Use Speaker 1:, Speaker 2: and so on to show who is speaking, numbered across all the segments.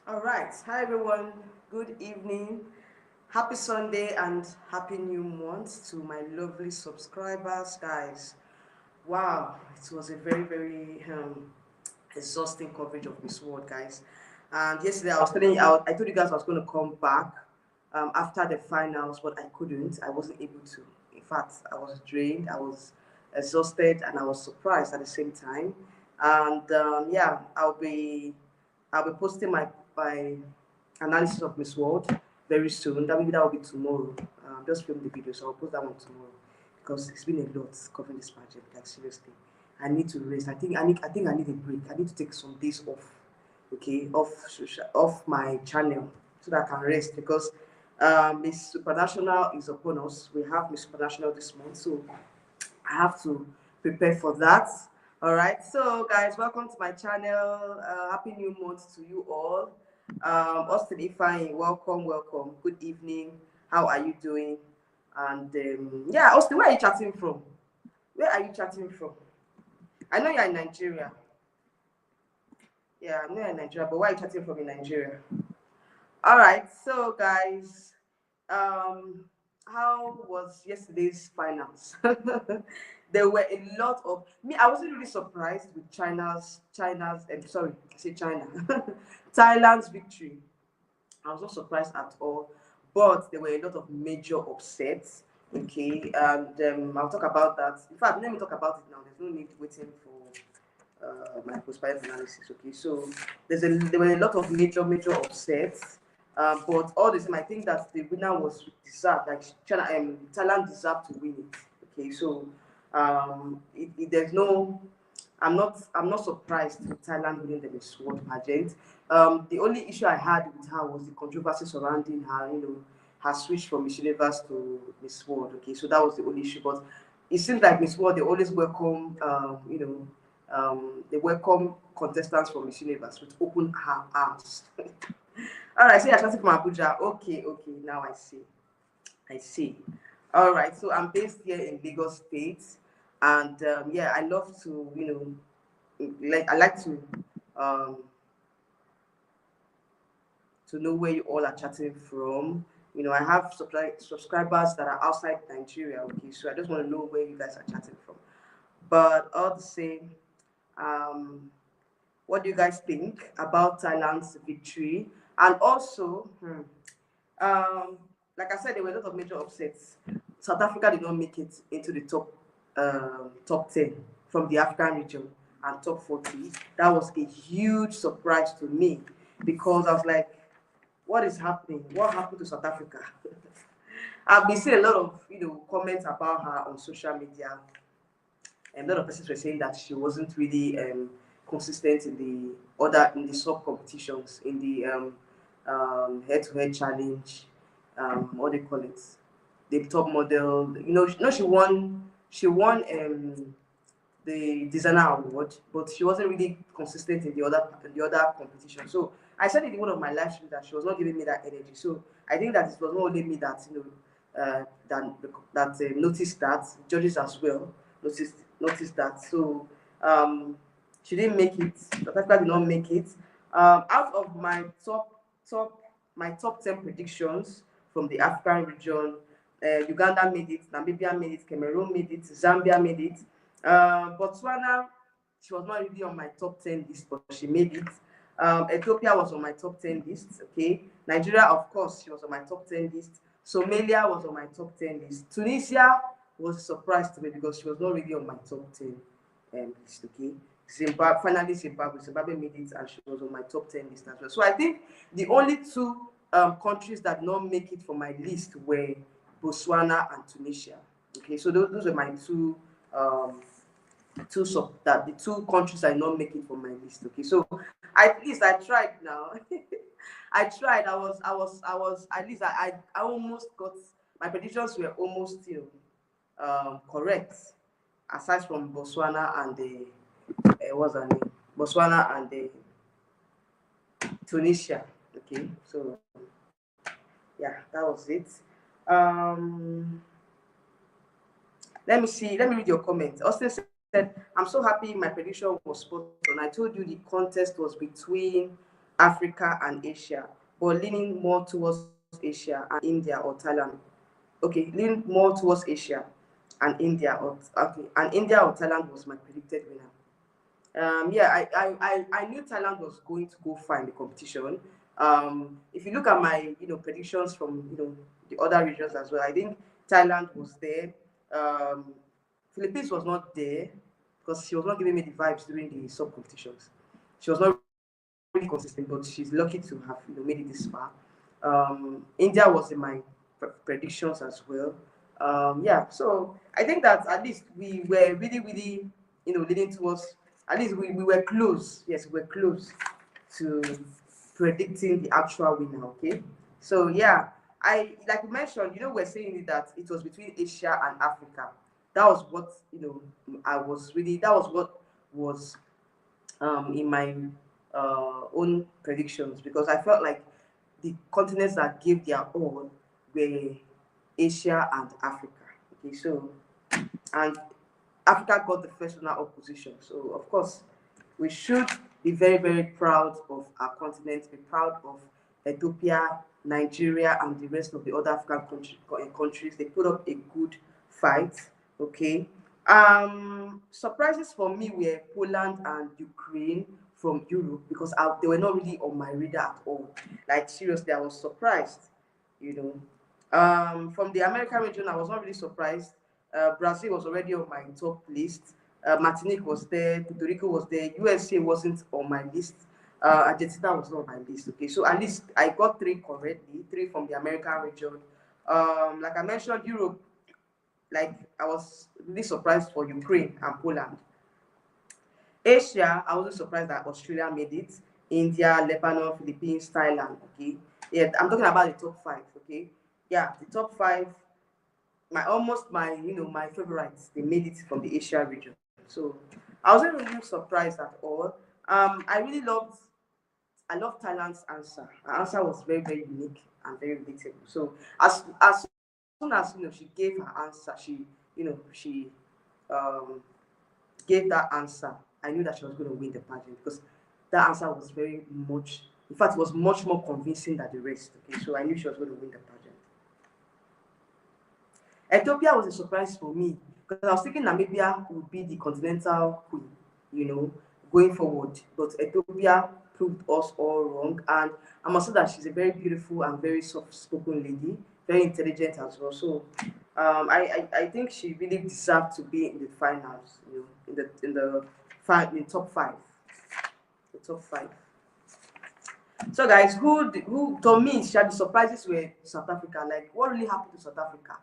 Speaker 1: All right. Hi, everyone. Good evening. Happy Sunday and happy new month to my lovely subscribers, guys. Wow, it was a very exhausting coverage of Miss World, guys. And yesterday I was telling you, I told you guys I was going to come back after the finals, but I couldn't. I wasn't able to. In fact, I was drained, I was exhausted, and I was surprised at the same time. And yeah, I'll be posting my analysis of Miss World very soon. That will be tomorrow. Just film the video, so I'll post that one tomorrow because it's been a lot covering this project. Like seriously, I need to rest. I need a break. I need to take some days off. Okay, off my channel so that I can rest because Miss Supranational is upon us. We have Miss Supranational this month, so I have to prepare for that. All right, so guys, welcome to my channel. Happy new month to you all. Austin Ifeanyi, welcome. Good evening. How are you doing? And yeah, Austin, where are you chatting from? Where are you chatting from? I know you're in Nigeria. Yeah, I know you're in Nigeria, but where are you chatting from in Nigeria? All right, so guys, um, how was yesterday's finals? There were a lot of me. I wasn't really surprised with China's. Sorry, I say China, Thailand's victory. I was not surprised at all, but there were a lot of major upsets. Okay, and I'll talk about that. In fact, let me talk about it now. There's no need waiting for my post-fight analysis. Okay, so there were a lot of major upsets, but all the same, I think that the winner was deserved. Like China, Thailand deserved to win it. Okay, so there's no. I'm not surprised with Thailand winning the Miss World pageant. The only issue I had with her was the controversy surrounding her. Her switch from Miss Universe to Miss World. Okay, so that was the only issue. But it seems like Miss World they always welcome. They welcome contestants from Miss Universe with open arms. All right, so you're starting from Abuja. Okay, now I see. All right, so I'm based here in Lagos State, and yeah, I love to, I like um, to know where you all are chatting from. I have subscribers that are outside Nigeria. Okay, so I just want to know where you guys are chatting from. But all the same, um, what do you guys think about Thailand's victory? And also, um, like I said, there were a lot of major upsets. South Africa did not make it into the top 10 from the African region and top 40. That was a huge surprise to me because I was like, what is happening? What happened to South Africa? I've been seeing a lot of comments about her on social media, and a lot of persons were saying that she wasn't really consistent in the sub competitions, in the head-to-head challenge, what do you call it, the top model. She won the designer award, but she wasn't really consistent in the other competition. So I said it in one of my live streams that she was not giving me that energy. So I think that it was not only me that noticed that, judges as well noticed that. So she didn't make it. South Africa did not make it. Out of top my top 10 predictions from the African region, Uganda made it, Namibia made it, Cameroon made it, Zambia made it. Botswana, she was not really on my top 10 list, but she made it. Ethiopia was on my top 10 list. Okay, Nigeria, of course, she was on my top 10 list. Somalia was on my top 10 list. Tunisia was a surprise to me because she was not really on my top 10 list. Okay, Zimbabwe made it, and she was on my top 10 list as well. So I think the only two countries that did not make it for my list were Botswana and Tunisia. Okay, so those are my um, the two countries I not make it for my list. Okay, so at least I tried now. I tried. I was at least I almost got my predictions were almost correct, aside from Botswana and the what's her name? Botswana and the Tunisia. Okay, so yeah, that was it. Um, let me read your comment. Austin said, I'm so happy my prediction was spot on. I told you the contest was between Africa and Asia, but leaning more towards Asia and India or Thailand. Okay, leaning more towards Asia and India or okay, and India or Thailand was my predicted winner. Yeah, I knew Thailand was going to go far in the competition. If you look at my predictions from the other regions as well, I think Thailand was there. Um, Philippines was not there because she was not giving me the vibes during the sub competitions. She was not really consistent, but she's lucky to have made it this far. India was in my predictions as well. Yeah, so I think that at least we were really, really, leading towards. At least we were close. Yes, we were close to predicting the actual winner. Okay, so yeah, I like you mentioned. We're saying that it was between Asia and Africa. That was what I was really. That was what was in my own predictions because I felt like the continents that gave their all were Asia and Africa. Okay, so and Africa got the first runner-up position. So of course, we should be very, very proud of our continent. Be proud of Ethiopia, Nigeria, and the rest of the other African countries. They put up a good fight. Okay. Surprises for me were Poland and Ukraine from Europe because they were not really on my radar at all. Like seriously, I was surprised. You know, from the American region, I was not really surprised. Brazil was already on my top list. Martinique was there, Puerto Rico was there, USA wasn't on my list, Argentina was not on my list. Okay, so at least I got three correctly, three from the American region. Like I mentioned, Europe, like I was really surprised for Ukraine and Poland. Asia, I wasn't surprised that Australia made it. India, Lebanon, Philippines, Thailand. Okay, yeah, I'm talking about the top five. Okay, yeah, the top five my favorites, they made it from the Asia region. So I wasn't really surprised at all. I loved Thailand's answer. Her answer was very, very unique and very relatable. So as soon as she gave her answer, she um gave that answer, I knew that she was going to win the pageant because that answer was very much, in fact, it was much more convincing than the rest. Okay, so I knew she was going to win the pageant. Ethiopia was a surprise for me because I was thinking Namibia would be the continental queen, you know, going forward. But Ethiopia proved us all wrong. And I must say that she's a very beautiful and very soft-spoken lady, very intelligent as well. So I think she really deserved to be in the finals, in the top five, the top five. So guys, who to me, the surprises were South Africa. Like, what really happened to South Africa?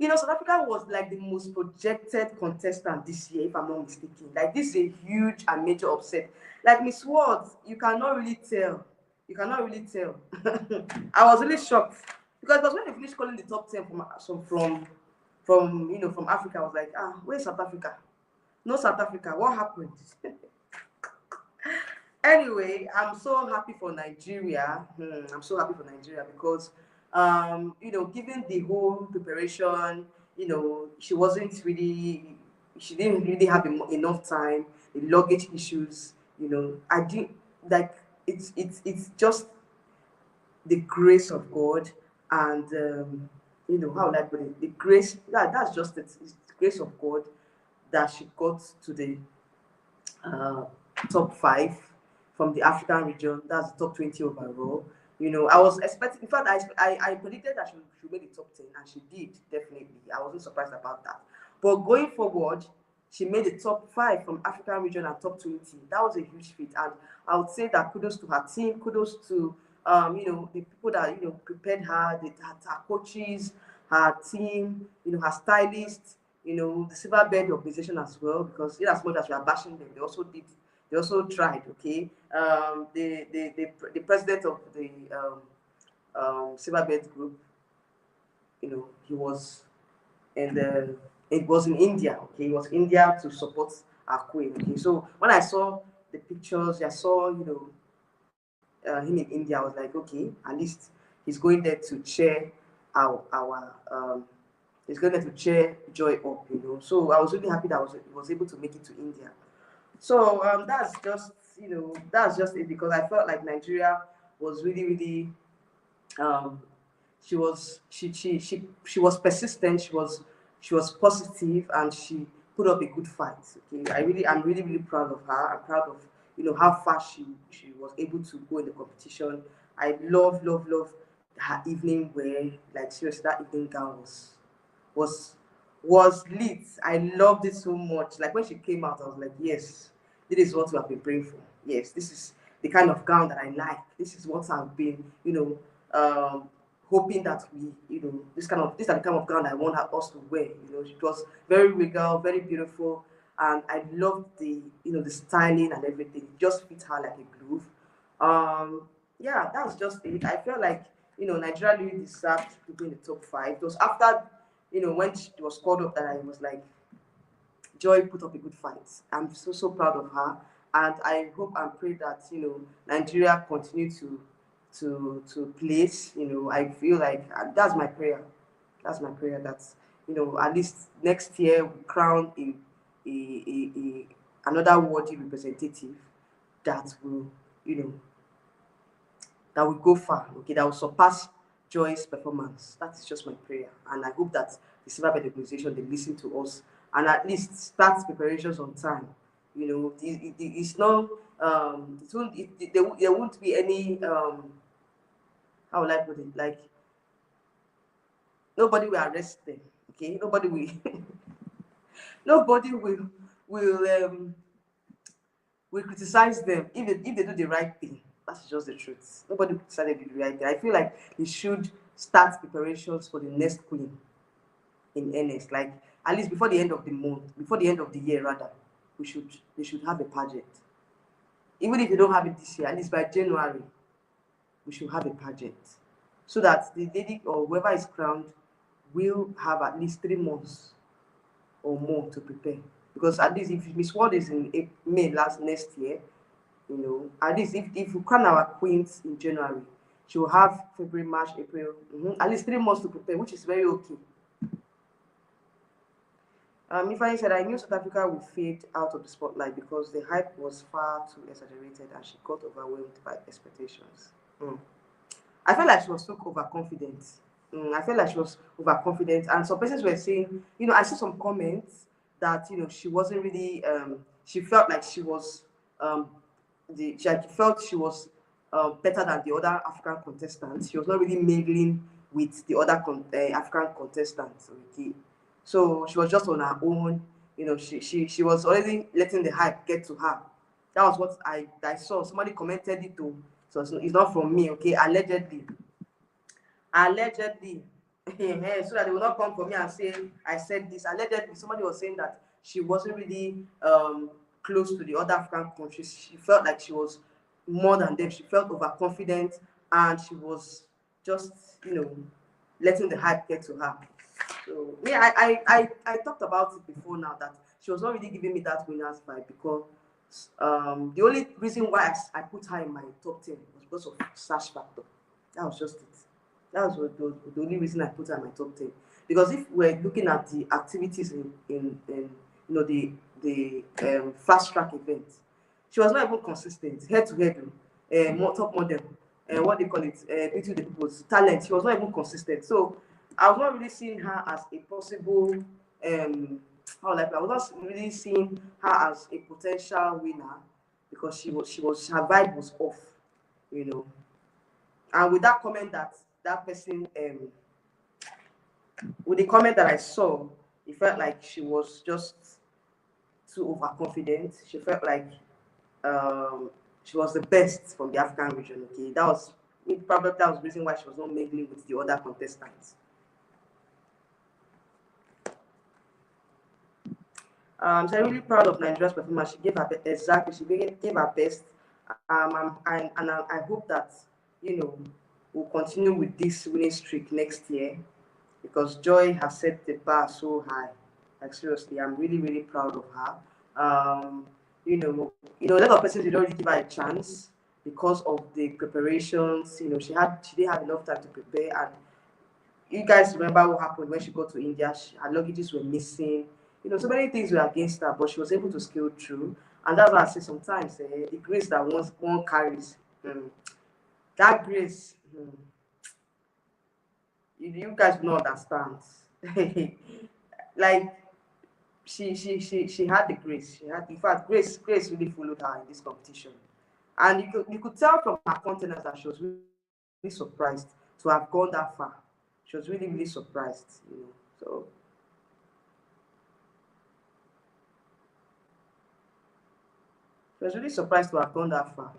Speaker 1: South Africa was like the most projected contestant this year, if I'm not mistaken. Like, this is a huge and major upset. Like Miss World, you cannot really tell. You cannot really tell. I was really shocked because it was when they finished calling the top 10 from Africa. I was like, where's South Africa? No South Africa. What happened? Anyway, I'm so happy for Nigeria. I'm so happy for Nigeria because, given the whole preparation, she didn't really have enough time. The luggage issues, I didn't like. It's just the grace of God, and how would I put it? The grace. That's just it. It's the grace of God that she got to the uh, top five from the African region. That's the top 20 overall. I was expecting, in fact, I predicted that she made the top 10, and she did, definitely. I wasn't surprised about that. But going forward, she made the top five from African region and top 20. That was a huge feat. And I would say that kudos to her team, kudos to, the people that, prepared her, her coaches, her team, her stylists, the Silverbird organization as well, because as much as we are bashing them, they also tried. Okay, the president of the Silverbird group, he was it was in India. Okay, it was India to support our queen. Okay, so when I saw the pictures, I saw him in India. I was like, okay, at least he's going there to cheer our he's going there to cheer Joy up. So I was really happy that he was able to make it to India. So that's just that's just it, because I felt like Nigeria was really, really, um, she was persistent, she was positive, and she put up a good fight. Okay, I'm really, really proud of her. I'm proud of, how far she was able to go in the competition. I love, love, love her evening wear. Like, seriously, that evening gown was was lit. I loved it so much. Like, when she came out, I was like, yes, this is what we have been praying for. Yes, this is the kind of gown that I like. This is what I've been, hoping that these are the kind of gown I want us to wear. It was very regal, very beautiful, and I loved the styling and everything. It just fit her like a glove. Yeah, that's just it. I feel like, Nigeria really deserved to be in the top five. It was after, when she was called up, that I was like, Joy put up a good fight. I'm so, so proud of her, and I hope and pray that, Nigeria continue to place. I feel like, that's my prayer. That's my prayer, that, at least next year we crown a another worthy representative that will, you know that will go far, okay, that will surpass Joy's performance. That is just my prayer. And I hope that the Silverbird organization, they listen to us and at least start preparations on time. It's not, there won't be any, how will I put it? Like, nobody will arrest them, okay? Nobody will, nobody will we criticize them if they do the right thing. That's just the truth. Nobody decided to do the right thing. I feel like they should start preparations for the next queen in earnest. Like, at least before the end of the month, before the end of the year rather, they should have a pageant. Even if they don't have it this year, at least by January, we should have a pageant. So that the lady or whoever is crowned will have at least 3 months or more to prepare. Because at least if Miss World is in May next year, at least if we crown our queens in January, she will have February, March, April, at least 3 months to prepare, which is very okay. Ifeanyi said, I knew South Africa would fade out of the spotlight because the hype was far too exaggerated and she got overwhelmed by expectations. I felt like she was too overconfident. I felt like she was overconfident, and some persons were saying, I see some comments that she wasn't really. She felt like she was. She felt she was better than the other African contestants. She was not really mingling with the other African contestants. Okay, so she was just on her own. She was already letting the hype get to her. That was what I saw. Somebody commented it too. So it's not from me, okay? Allegedly. So that they will not come for me and say I said this. Allegedly, somebody was saying that she wasn't really close to the other African countries. She felt like she was more than them. She felt overconfident, and she was just, letting the hype get to her. So yeah, I talked about it before now, that she was not really giving me that winner's vibe, because the only reason why I put her in my top 10 was because of Sash Factor. That was just it. That was the only reason I put her in my top 10. Because if we're looking at the activities in the fast track event, she was not even consistent. Head to head, top model, what they call it, beauty the people's talent. She was not even consistent. So I was not really seeing her as a possible I was not really seeing her as a potential winner, because her vibe was off, And with that comment that person with the comment that I saw, it felt like she was just too overconfident. She felt like she was the best from the African region. Okay, probably that was the reason why she was not mingling with the other contestants. So I'm really proud of Nigeria's performance. She gave her gave her best, and I hope that we'll continue with this winning streak next year, because Joy has set the bar so high. Like, seriously, I'm really, really proud of her. A lot of persons, don't really give her a chance because of the preparations. She didn't have enough time to prepare, and you guys remember what happened when she got to India. Her luggages were missing. So many things were against her, but she was able to scale through. And that's why I say sometimes the grace that one carries, that grace, you guys do not understand. Like she had the grace. She had, in fact, grace really followed her in this competition, and you could tell from her countenance that she was really surprised to have gone that far. She was really really surprised, So she was really surprised to have gone that far.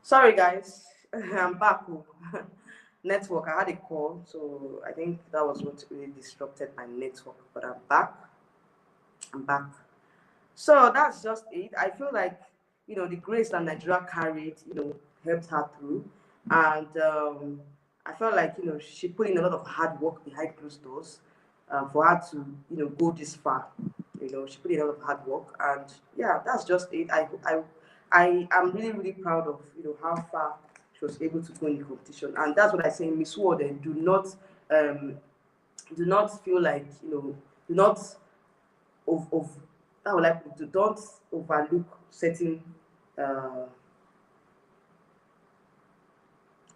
Speaker 1: Sorry, guys. I'm back. Oh. Network. I had a call, so I think that was what really disrupted my network. But I'm back. I'm back. So that's just it. I feel like the grace that Nigeria carried, helped her through, and I felt like she put in a lot of hard work behind closed doors, for her to go this far. She put in a lot of hard work, and yeah, that's just it. I am really really proud of how far she was able to go in the competition, and that's what I say. Miss World, um, do not feel like do not of how would I put it, don't overlook certain uh,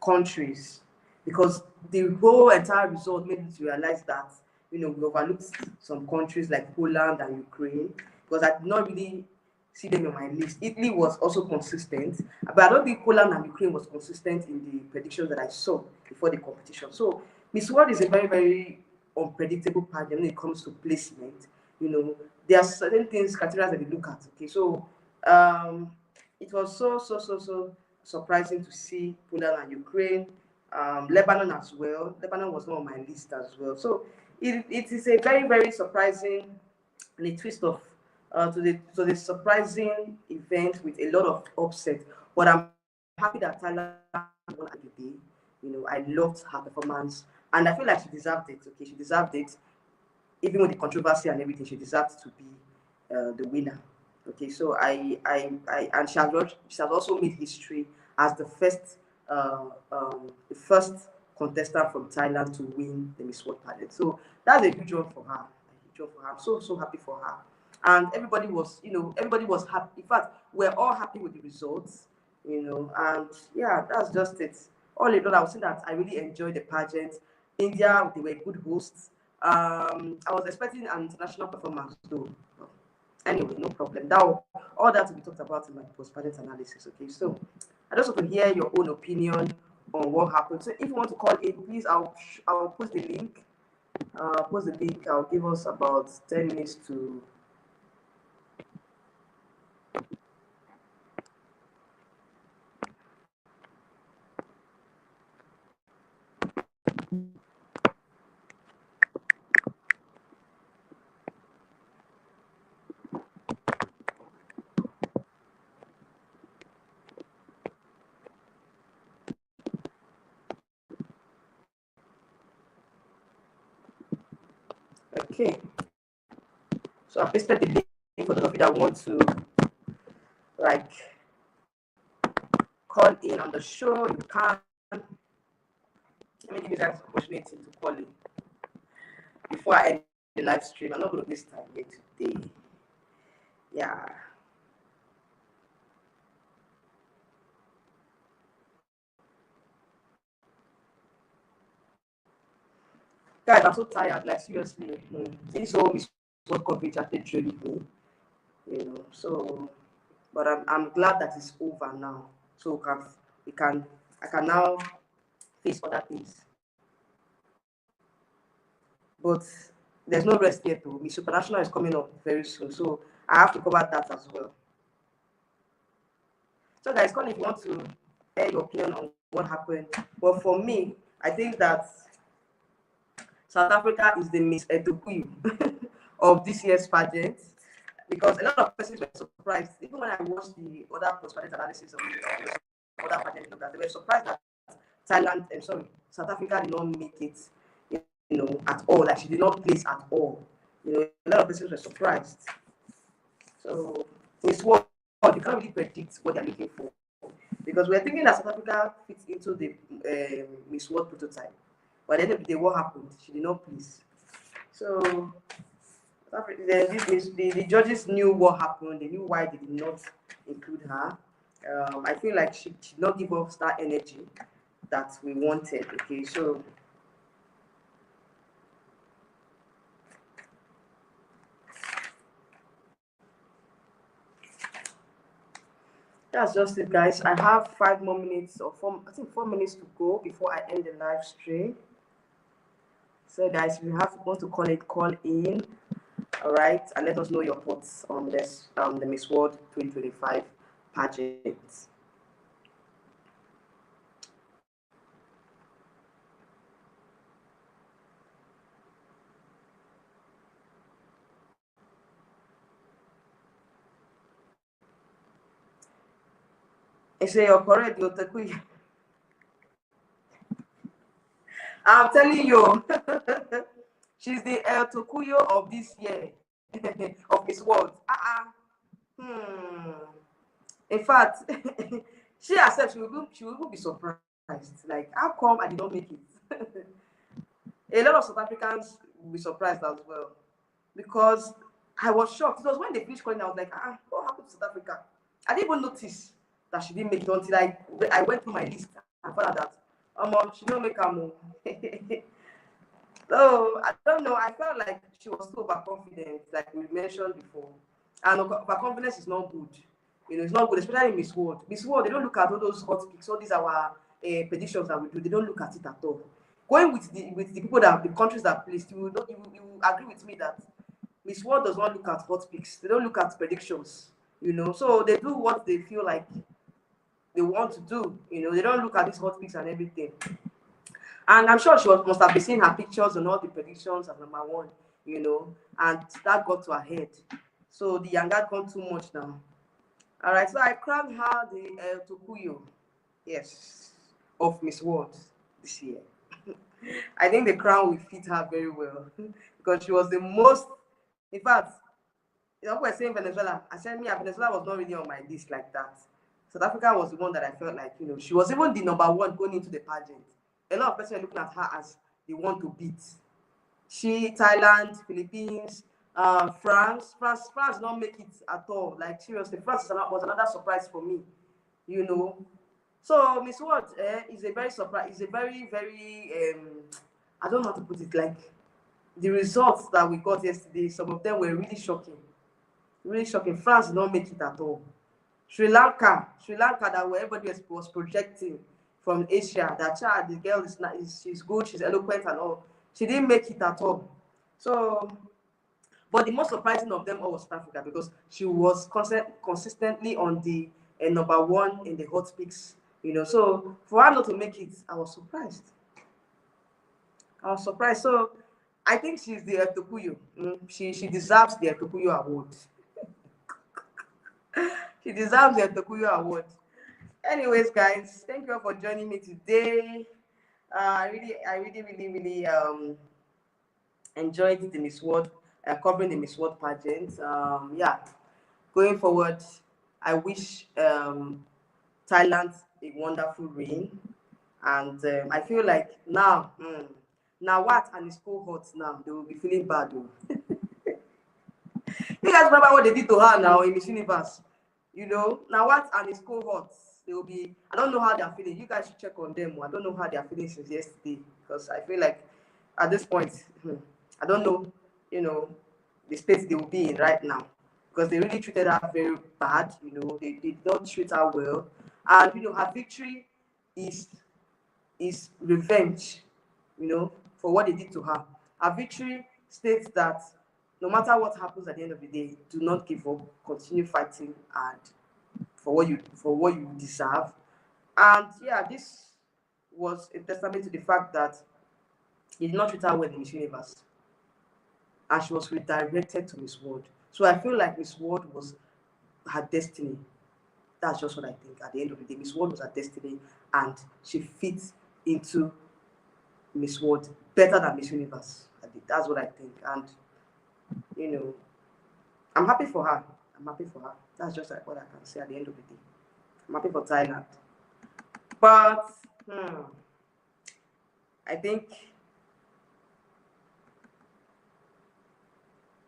Speaker 1: countries, because the whole entire result made me to realize that we overlooked some countries like Poland and Ukraine, because I did not really see them on my list. Italy was also consistent, but I don't think Poland and Ukraine was consistent in the predictions that I saw before the competition. So Miss World is a very very unpredictable pageant when it comes to placement. There are certain things, criteria that they look at. Okay, so um, it was so surprising to see Poland and Ukraine, Lebanon as well. Lebanon was not on my list as well. So it is a very, very surprising and a twist of to the surprising event with a lot of upset. But I'm happy that Thailand won at the day. I loved her performance, and I feel like she deserved it. Okay, she deserved it, even with the controversy and everything. She deserved to be the winner. Okay, so and she has also made history as the first contestant from Thailand to win the Miss World pageant. So that's a huge one for her. A huge one for her. I'm so happy for her. And everybody was happy. In fact, we're all happy with the results. And yeah, that's just it. All in all, I would say that I really enjoyed the pageant. India, they were good hosts. I was expecting an international performance though. Anyway, no problem. All that will be talked about in my post-pageant analysis. Okay, so I just want to hear your own opinion on what happened. So if you want to call in, please, I'll post the link. Post the link. I'll give us about 10 minutes to. Okay, so I pasted the link for those of you that want to like call in on the show. You can. Let me give you guys an opportunity to call in before I end the live stream. I'm not going to waste time here today. Yeah. Guys, I'm so tired. Like seriously, this whole is what coverage has been training me. So, but I'm glad that it's over now. So I can now face other things. But there's no rest yet though. Miss Supernational is coming up very soon, so I have to cover that as well. So guys, call if you want to share your opinion on what happened. But for me, I think that South Africa is the Miss TOCUYO of this year's pageant, because a lot of persons were surprised. Even when I watched the other post-pageant analysis of the other pageant, they were surprised that South Africa did not make it, at all. Like she did not place at all. A lot of persons were surprised. So Miss World, you can't really predict what they're looking for, because we're thinking that South Africa fits into the Miss World prototype. But at the end of the day, what happened? She did not please. So the judges knew what happened. They knew why they did not include her. I feel like she did not give us that energy that we wanted. Okay, so that's just it, guys. I have 5 more minutes or 4 minutes to go before I end the live stream. So, guys, if you want to call in. All right, and let us know your thoughts on this, the Miss World 2025 pageant. I say you're correct, you're TOCUYO. I'm telling you, she's the TOCUYO of this year of Miss World. In fact, she herself she will be surprised. Like, how come I did not make it? A lot of South Africans will be surprised as well, because I was shocked. It was when they finished calling, I was like, what happened to South Africa? I didn't even notice that she didn't make it until I went through my list and found out that she don't make a move. So I don't know. I felt like she was too overconfident, like we mentioned before. And overconfidence is not good. It's not good, especially in Miss World. Miss World, they don't look at all those hot picks, all these our predictions that we do. They don't look at it at all. Going with the people the countries that placed, you will agree with me that Miss World does not look at hot picks. They don't look at predictions. So they do what they feel like they want to do. They don't look at these hot picks and everything. And I'm sure she must have been seeing her pictures and all the predictions as number one, and that got to her head. So the younger gone too much now. All right, so I crowned her the TOCUYO, yes, of Miss World this year. I think the crown will fit her very well because she was the most, in fact, we're saying Venezuela. I said, Venezuela was not really on my list like that. South Africa was the one that I felt like, she was even the number one going into the pageant. A lot of people are looking at her as the one to beat. She, Thailand, Philippines, France did not make it at all. Like seriously, France was another surprise for me. So Miss World is a very surprise. Is a very I don't know how to put it. Like the results that we got yesterday, some of them were really shocking. Really shocking. France did not make it at all. Sri Lanka, that where everybody was projecting from Asia, that child, the girl she's good, she's eloquent and all. She didn't make it at all. So, but the most surprising of them all was South Africa, because she was consistently on the number one in the hot picks. So for her not to make it, I was surprised. So I think she's the TOCUYO. She deserves the TOCUYO award. She deserves the TOCUYO award. Anyways, guys, thank you all for joining me today. I really enjoyed the Miss World, covering the Miss World pageant. Going forward, I wish Thailand a wonderful reign, and I feel like now Now what and his cohorts now, they will be feeling bad though. You guys remember what they did to her now in Miss Universe? You know, now what and his cohorts, they will be, I don't know how they're feeling. You guys should check on them. I don't know how they're feeling since yesterday. Because I feel like at this point, I don't know, you know, the state they will be in right now. Because they really treated her very bad, you know, they did not treat her well. And you know, her victory is revenge, you know, for what they did to her. Her victory states that no matter what happens at the end of the day, do not give up, continue fighting, and for what you deserve. And yeah, this was a testament to the fact that he did not treat her well in Miss Universe, and she was redirected to Miss World. So I feel like Miss World was her destiny. That's just what I think. At the end of the day, Miss World was her destiny, and she fits into Miss World better than Miss Universe. I think that's what I think. And you know, I'm happy for her. I'm happy for her. That's just like what I can say at the end of the day. I'm happy for Thailand. But I think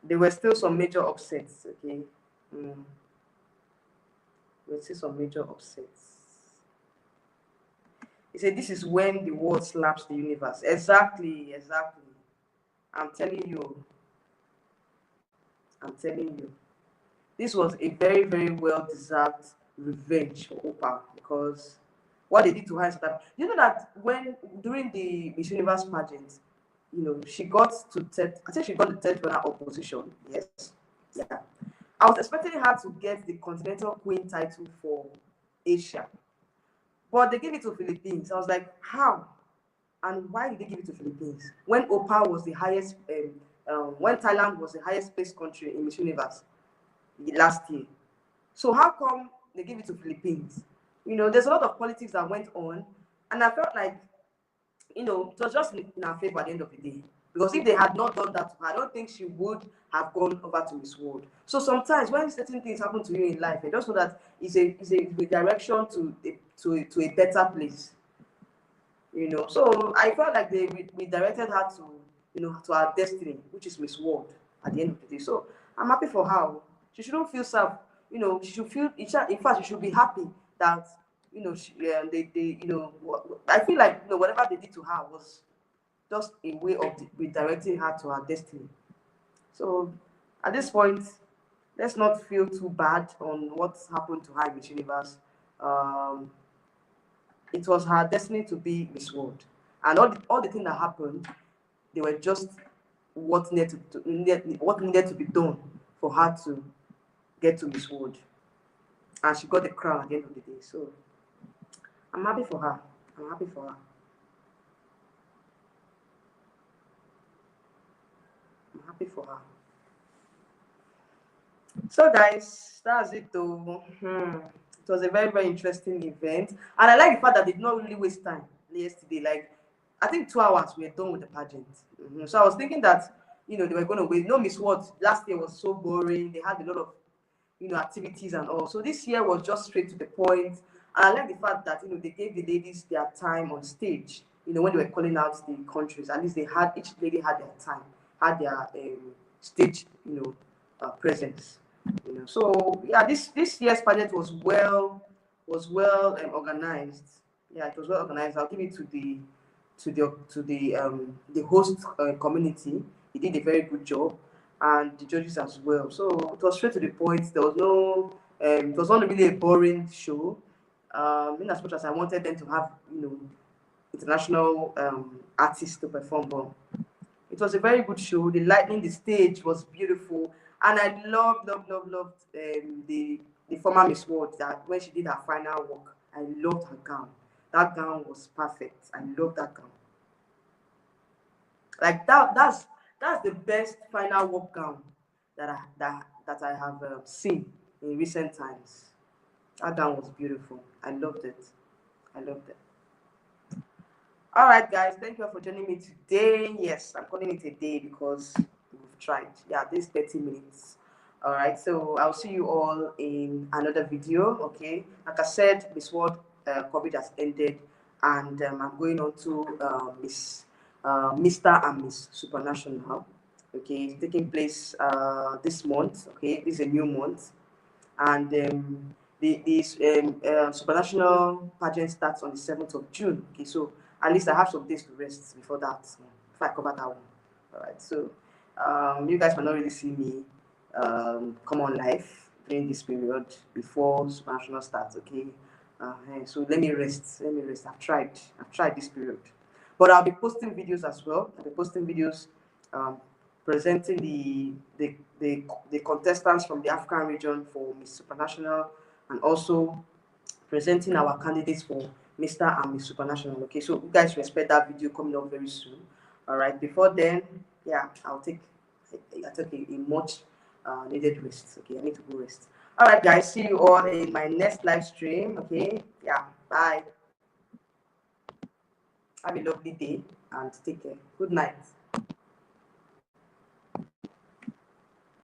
Speaker 1: there were still some major upsets, okay? There were still some major upsets. He said, this is when the world slaps the universe. Exactly, exactly. I'm telling you. I'm telling you. This was a very, very well-deserved revenge for Oprah because what they did to her is that, you know that when, during the Miss Universe pageant, you know, she got to third, I think she got the third winner opposition, yes. Yeah. I was expecting her to get the Continental Queen title for Asia, but they gave it to Philippines. I was like, how? And why did they give it to Philippines? When Oprah was the highest, when Thailand was the highest placed country in Miss Universe last year. So how come they give it to Philippines? You know, there's a lot of politics that went on, and I felt like, you know, it was just in our favor at the end of the day. Because if they had not done that to her, I don't think she would have gone over to Miss World. So sometimes when certain things happen to you in life, I just know that it's a redirection to a better place. You know, so I felt like they redirected her to, you know, to her destiny, which is Miss World at the end of the day. So I'm happy for her. She shouldn't feel sad. You know, she should feel, in fact, she should be happy that, you know, they you know, I feel like, you know, whatever they did to her was just a way of redirecting her to her destiny. So at this point, let's not feel too bad on what's happened to her in Miss Universe. Um, it was her destiny to be Miss World, and all the things that happened, they were just what what needed to be done for her to get to Miss World, and she got the crown at the end of the day. So I'm happy for her. I'm happy for her. I'm happy for her. So guys, that's it though. It was a very, very interesting event. And I like the fact that they did not really waste time yesterday. Like, I think 2 hours we were done with the pageant. So I was thinking that, you know, they were going to wait. No, Miss What last year was so boring. They had a lot of, you know, activities and all. So this year was just straight to the point. And I like the fact that, you know, they gave the ladies their time on stage. You know, when they were calling out the countries, at least they had, each lady had their time, had their stage, you know, presence. You know, so yeah, this year's pageant was well organized. Yeah, it was well organized. I'll give it to the host community. He did a very good job, and the judges as well. So it was straight to the point. There was no it was not really a boring show. In as much as I wanted them to have, you know, international artists to perform, but it was a very good show. The lighting, the stage was beautiful, and I loved the former Miss World, that when she did her final work. I loved her gown. That gown was perfect. I love that gown. Like that's the best final work gown that I have seen in recent times. That gown was beautiful. I loved it. I loved it. All right, guys, thank you all for joining me today. Yes, I'm calling it a day because we've tried. Yeah, this 30 minutes. All right, so I'll see you all in another video. Okay, like I said, Miss World coverage has ended, and I'm going on to Mr. and Miss Supranational. Okay, it's taking place this month. Okay, this is a new month, and the Supranational pageant starts on the 7th of June. Okay, so at least I have some days to rest before that, if I cover that one. All right, so you guys might not really see me come on live during this period before Supranational starts. Okay, so let me rest. Let me rest. I've tried. I've tried this period, but I'll be posting videos as well. I'll be posting videos um, presenting the contestants from the African region for Miss Supranational, and also presenting our candidates for Mr. and Miss Supranational. Okay, so you guys respect that video coming up very soon. All right, before then, yeah, I take a much needed rest. Okay, I need to go rest. All right, guys, see you all in my next live stream. Okay, yeah, bye. Have a lovely day and take care. Good night.